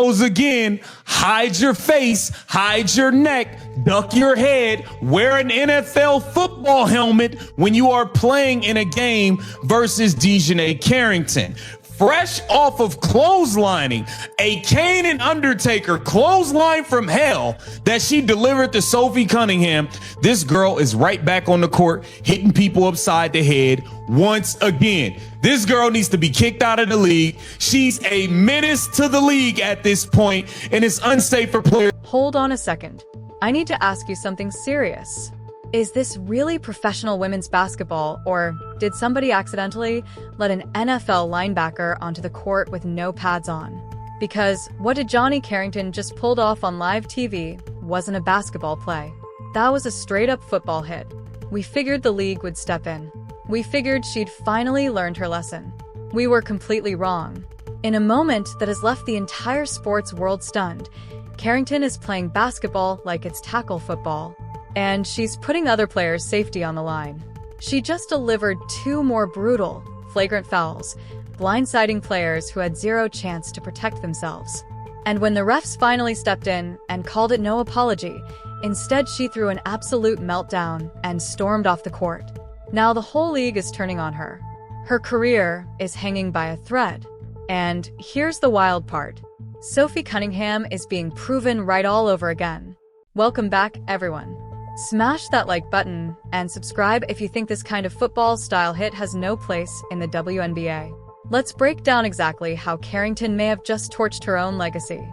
Again, hide your face, hide your neck, duck your head, wear an NFL football helmet when you are playing in a game versus DiJonai Carrington. Fresh off of clotheslining, a Kane and Undertaker clothesline from hell that she delivered to Sophie Cunningham, this girl is right back on the court, hitting people upside the head once again. This girl needs to be kicked out of the league. She's a menace to the league at this point, and it's unsafe for players. Hold on a second. I need to ask you something serious. Is this really professional women's basketball, or did somebody accidentally let an NFL linebacker onto the court with no pads on? Because what DiJonai Carrington just pulled off on live TV wasn't a basketball play. That was a straight-up football hit. We figured the league would step in. We figured she'd finally learned her lesson. We were completely wrong. In a moment that has left the entire sports world stunned, Carrington is playing basketball like it's tackle football. And she's putting other players' safety on the line. She just delivered 2 more brutal, flagrant fouls, blindsiding players who had zero chance to protect themselves. And when the refs finally stepped in and called it no apology, instead she threw an absolute meltdown and stormed off the court. Now the whole league is turning on her. Her career is hanging by a thread. And here's the wild part. Sophie Cunningham is being proven right all over again. Welcome back, everyone. Smash that like button and subscribe if you think this kind of football-style hit has no place in the WNBA. Let's break down exactly how Carrington may have just torched her own legacy.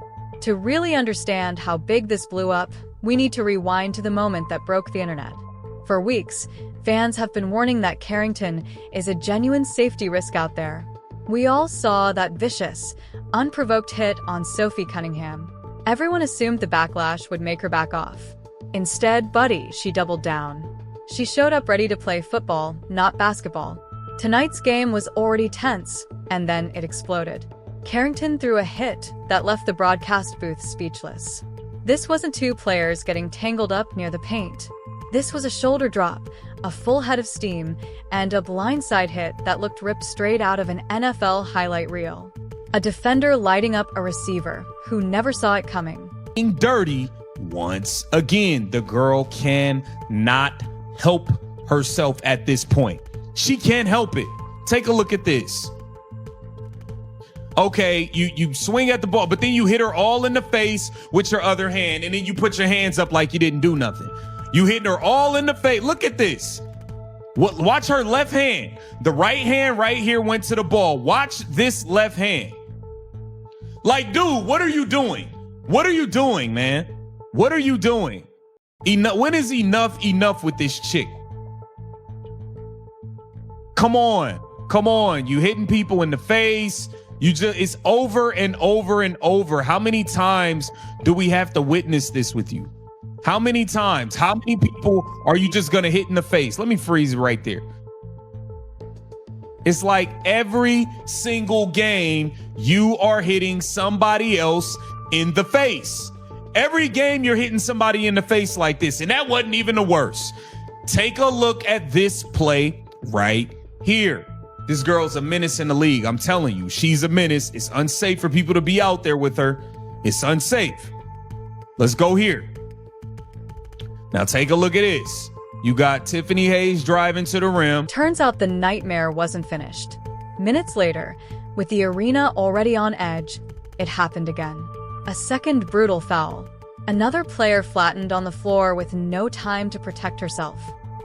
To really understand how big this blew up, we need to rewind to the moment that broke the internet. For weeks, fans have been warning that Carrington is a genuine safety risk out there. We all saw that vicious, unprovoked hit on Sophie Cunningham. Everyone assumed the backlash would make her back off. Instead, she doubled down. She showed up ready to play football, not basketball. Tonight's game was already tense, and then it exploded. Carrington threw a hit that left the broadcast booth speechless. This wasn't 2 players getting tangled up near the paint. This was a shoulder drop, a full head of steam, and a blindside hit that looked ripped straight out of an NFL highlight reel. A defender lighting up a receiver who never saw it coming. Dirty once again. The girl cannot help herself at this point. She can't help it. Take a look at this. Okay, you swing at the ball, but then you hit her all in the face with your other hand, and then you put your hands up like you didn't do nothing. You hit her all in the face. Look at this. Watch her left hand. The right hand right here went to the ball. Watch this left hand. Like, dude, what are you doing? What are you doing, man? What are you doing? When is enough with this chick? Come on. You hitting people in the face. It's over and over and over. How many times do we have to witness this with you? How many times? How many people are you just going to hit in the face? Let me freeze right there. It's like every single game you are hitting somebody else in the face. Every game you're hitting somebody in the face like this, and that wasn't even the worst. Take a look at this play right here. This girl's a menace in the league. I'm telling you, she's a menace. It's unsafe for people to be out there with her. It's unsafe. Let's go here. Now take a look at this. You got Tiffany Hayes driving to the rim. Turns out the nightmare wasn't finished. Minutes later, with the arena already on edge, it happened again. A second brutal foul. Another player flattened on the floor with no time to protect herself.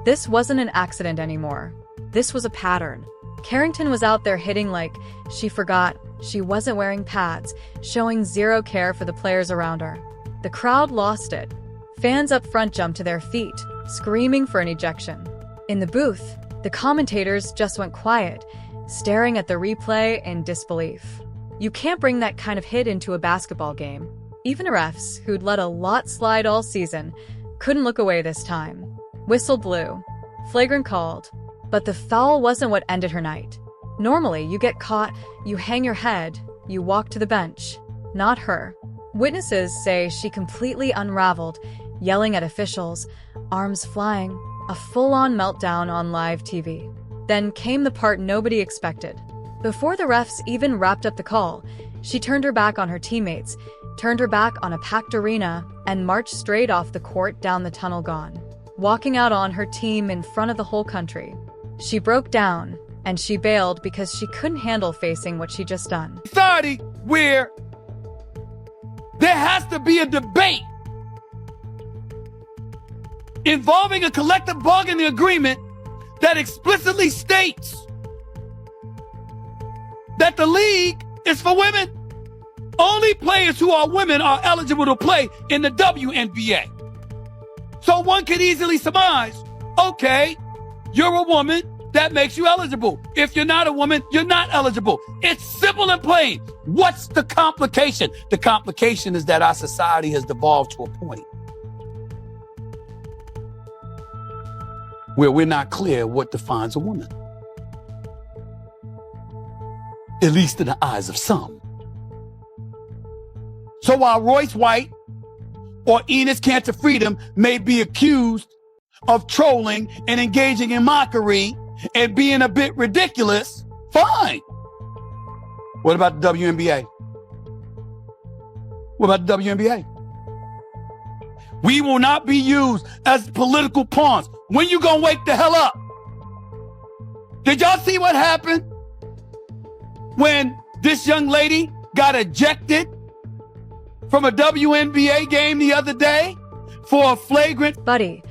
This wasn't an accident anymore. This was a pattern. Carrington was out there hitting like she forgot she wasn't wearing pads, showing zero care for the players around her. The crowd lost it. Fans up front jumped to their feet, screaming for an ejection. In the booth, the commentators just went quiet, staring at the replay in disbelief. You can't bring that kind of hit into a basketball game. Even refs, who'd let a lot slide all season, couldn't look away this time. Whistle blew. Flagrant called. But the foul wasn't what ended her night. Normally, you get caught, you hang your head, you walk to the bench. Not her. Witnesses say she completely unraveled, yelling at officials, arms flying, a full-on meltdown on live TV. Then came the part nobody expected. Before the refs even wrapped up the call, She turned her back on her teammates, turned her back on a packed arena, and marched straight off the court down the tunnel gone, walking out on her team in front of the whole country. She broke down, and she bailed because she couldn't handle facing what she'd just done. Society where there has to be a debate involving a collective bargaining agreement that explicitly states that the league is for women. Only players who are women are eligible to play in the WNBA. So one could easily surmise, okay, you're a woman, that makes you eligible. If you're not a woman, you're not eligible. It's simple and plain. What's the complication? The complication is that our society has devolved to a point where we're not clear what defines a woman. At least in the eyes of some. So while Royce White or Enos Cantor Freedom may be accused of trolling and engaging in mockery and being a bit ridiculous, fine. What about the WNBA? What about the WNBA? We will not be used as political pawns. When you gonna wake the hell up? Did y'all see what happened when this young lady got ejected from a WNBA game the other day for a flagrant? Buddy,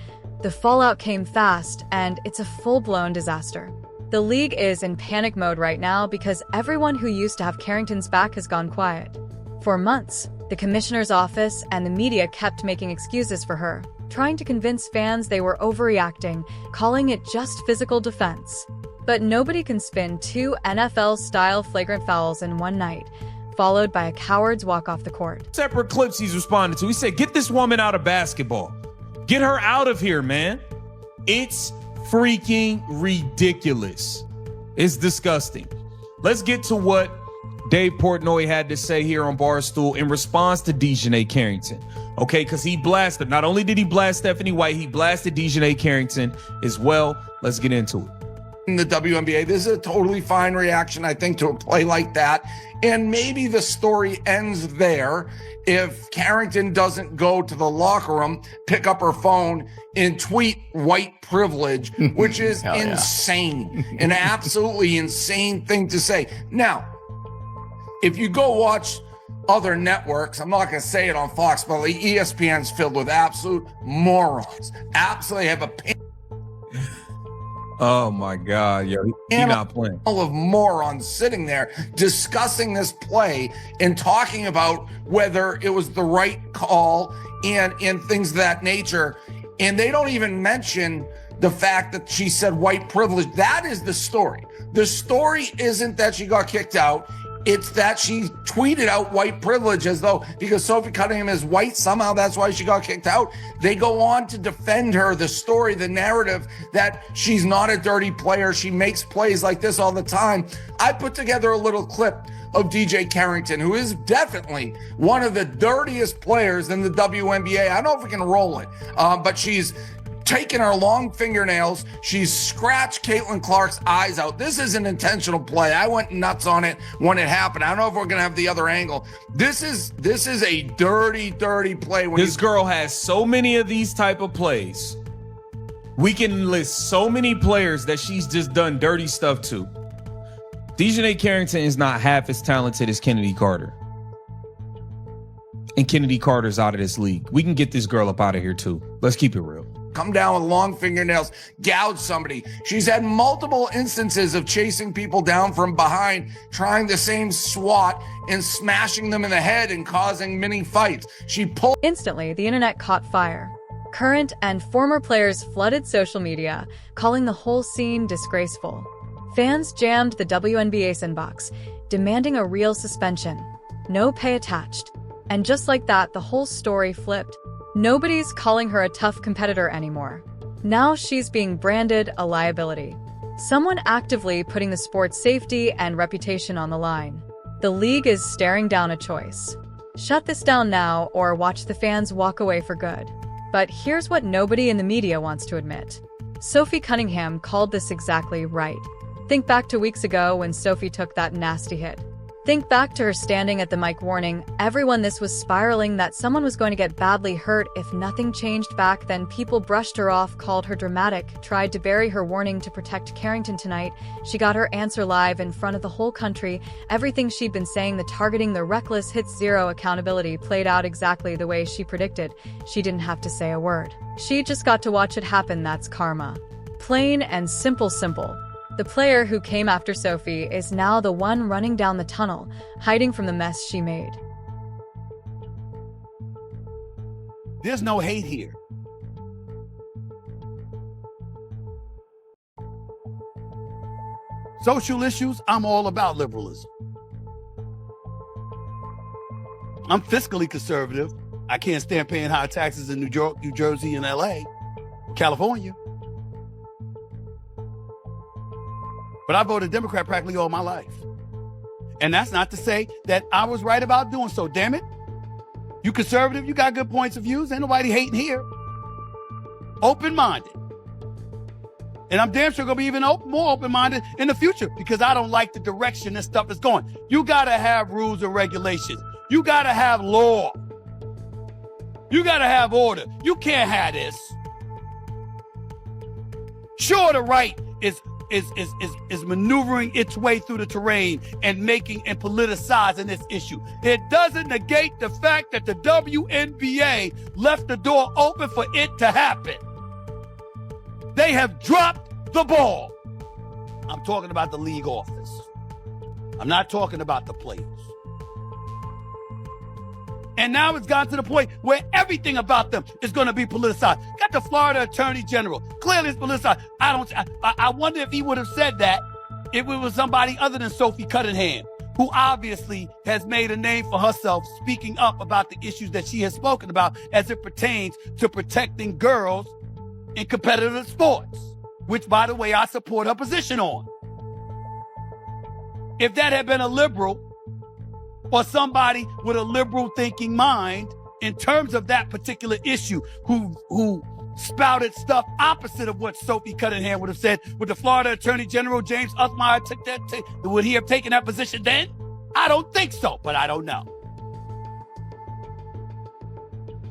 the fallout came fast, and it's a full-blown disaster. The league is in panic mode right now because everyone who used to have Carrington's back has gone quiet. For months, the commissioner's office and the media kept making excuses for her, trying to convince fans they were overreacting, calling it just physical defense. But nobody can spin two NFL-style flagrant fouls in one night, followed by a coward's walk off the court. Separate clips he's responded to. He said, get this woman out of basketball. Get her out of here, man. It's freaking ridiculous. It's disgusting. Let's get to what Dave Portnoy had to say here on Barstool in response to DiJonai Carrington. Okay, because he blasted. Not only did he blast Stephanie White, he blasted DiJonai Carrington as well. Let's get into it. In the WNBA, this is a totally fine reaction, I think, to a play like that. And maybe the story ends there if Carrington doesn't go to the locker room, pick up her phone, and tweet white privilege, which is insane, an absolutely insane thing to say. Now, if you go watch other networks, I'm not going to say it on Fox, but like ESPN's filled with absolute morons. Absolutely have a Oh my God, yo, he's not playing. All of morons sitting there discussing this play and talking about whether it was the right call and things of that nature. And they don't even mention the fact that she said white privilege. That is the story. The story isn't that she got kicked out. It's that she tweeted out white privilege as though because Sophie Cunningham is white, somehow that's why she got kicked out. They go on to defend her, the story, the narrative that she's not a dirty player. She makes plays like this all the time. I put together a little clip of DJ Carrington, who is definitely one of the dirtiest players in the WNBA. I don't know if we can roll it, but she's taken her long fingernails. She's scratched Caitlin Clark's eyes out. This is an intentional play. I went nuts on it when it happened. I don't know if we're going to have the other angle. This is a dirty, dirty play. This girl has so many of these type of plays. We can list so many players that she's just done dirty stuff to. DiJonai Carrington is not half as talented as Kennedy Carter. And Kennedy Carter's out of this league. We can get this girl up out of here too. Let's keep it real. Come down with long fingernails, gouge somebody. She's had multiple instances of chasing people down from behind, trying the same swat and smashing them in the head and causing many fights. She pulled. Instantly, the internet caught fire. Current and former players flooded social media, calling the whole scene disgraceful. Fans jammed the WNBA's inbox, demanding a real suspension. No pay attached. And just like that, the whole story flipped. Nobody's calling her a tough competitor anymore. Now she's being branded a liability. Someone actively putting the sport's safety and reputation on the line. The league is staring down a choice. Shut this down now or watch the fans walk away for good. But here's what nobody in the media wants to admit. Sophie Cunningham called this exactly right. Think back to weeks ago when Sophie took that nasty hit. Think back to her standing at the mic warning everyone this was spiraling, that someone was going to get badly hurt if nothing changed back then. People brushed her off, called her dramatic, tried to bury her warning to protect Carrington tonight. She got her answer live in front of the whole country. Everything she'd been saying, the targeting, the reckless hits, zero accountability, played out exactly the way she predicted. She didn't have to say a word. She just got to watch it happen. That's karma. Plain and simple. The player who came after Sophie is now the one running down the tunnel, hiding from the mess she made. There's no hate here. Social issues, I'm all about liberalism. I'm fiscally conservative. I can't stand paying high taxes in New York, New Jersey, and LA, California. But I voted Democrat practically all my life. And that's not to say that I was right about doing so. Damn it. You conservative, you got good points of views. Ain't nobody hating here. Open-minded. And I'm damn sure going to be even more open-minded in the future, because I don't like the direction this stuff is going. You got to have rules and regulations. You got to have law. You got to have order. You can't have this. Sure, the right is maneuvering its way through the terrain and making and politicizing this issue. It doesn't negate the fact that the WNBA left the door open for it to happen. They have dropped the ball. I'm talking about the league office. I'm not talking about the players. And now it's gotten to the point where everything about them is going to be politicized. Got the Florida Attorney General. Clearly it's politicized. I wonder if he would have said that if it was somebody other than Sophie Cunningham, who obviously has made a name for herself speaking up about the issues that she has spoken about as it pertains to protecting girls in competitive sports, which, by the way, I support her position on. If that had been a liberal, or somebody with a liberal thinking mind in terms of that particular issue, who spouted stuff opposite of what Sophie Cunningham would have said, would the Florida Attorney General James Usmeyer took that? Would he have taken that position then? I don't think so, but I don't know.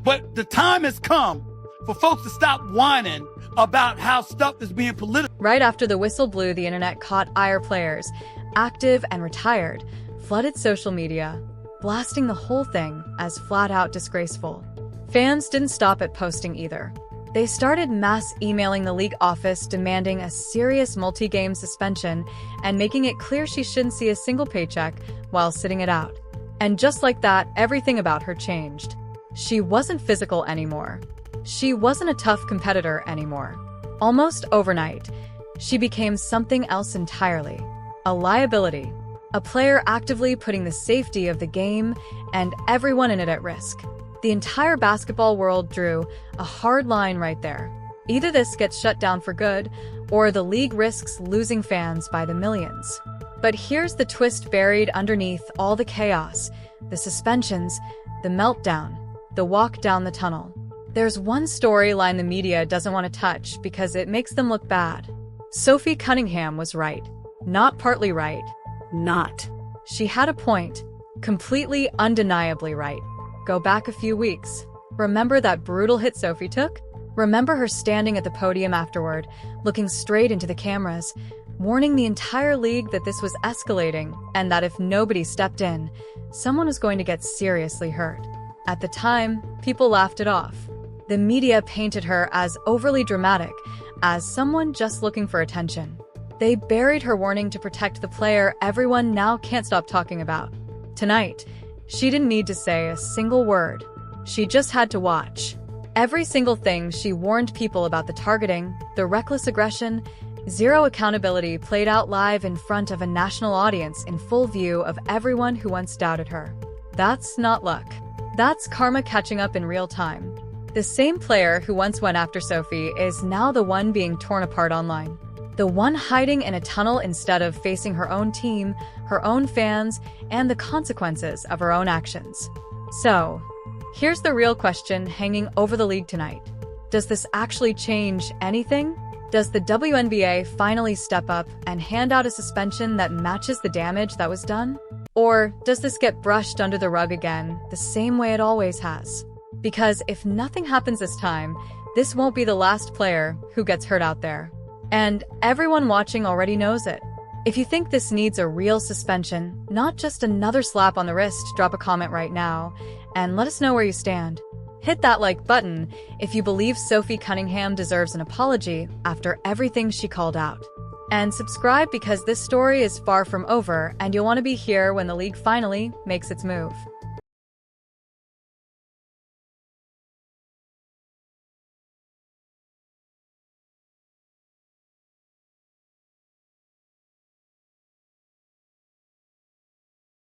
But the time has come for folks to stop whining about how stuff is being political. Right after the whistle blew, the internet caught ire. Players, active and retired, flooded social media, blasting the whole thing as flat-out disgraceful. Fans didn't stop at posting either. They started mass emailing the league office demanding a serious multi-game suspension and making it clear she shouldn't see a single paycheck while sitting it out. And just like that, everything about her changed. She wasn't physical anymore. She wasn't a tough competitor anymore. Almost overnight, she became something else entirely. A liability. A player actively putting the safety of the game and everyone in it at risk. The entire basketball world drew a hard line right there. Either this gets shut down for good, or the league risks losing fans by the millions. But here's the twist buried underneath all the chaos, the suspensions, the meltdown, the walk down the tunnel. There's one storyline the media doesn't want to touch because it makes them look bad. Sophie Cunningham was right. Not partly right. Not. She had a point. Completely, undeniably right. Go back a few weeks. Remember that brutal hit Sophie took? Remember her standing at the podium afterward, looking straight into the cameras, warning the entire league that this was escalating and that if nobody stepped in, someone was going to get seriously hurt. At the time, people laughed it off. The media painted her as overly dramatic, as someone just looking for attention. They buried her warning to protect the player everyone now can't stop talking about. Tonight, she didn't need to say a single word. She just had to watch. Every single thing she warned people about, the targeting, the reckless aggression, zero accountability, played out live in front of a national audience in full view of everyone who once doubted her. That's not luck. That's karma catching up in real time. The same player who once went after Sophie is now the one being torn apart online. The one hiding in a tunnel instead of facing her own team, her own fans, and the consequences of her own actions. So, here's the real question hanging over the league tonight. Does this actually change anything? Does the WNBA finally step up and hand out a suspension that matches the damage that was done? Or does this get brushed under the rug again, the same way it always has? Because if nothing happens this time, this won't be the last player who gets hurt out there. And everyone watching already knows it. If you think this needs a real suspension, not just another slap on the wrist, drop a comment right now and let us know where you stand. Hit that like button if you believe Sophie Cunningham deserves an apology after everything she called out. And subscribe because this story is far from over and you'll want to be here when the league finally makes its move.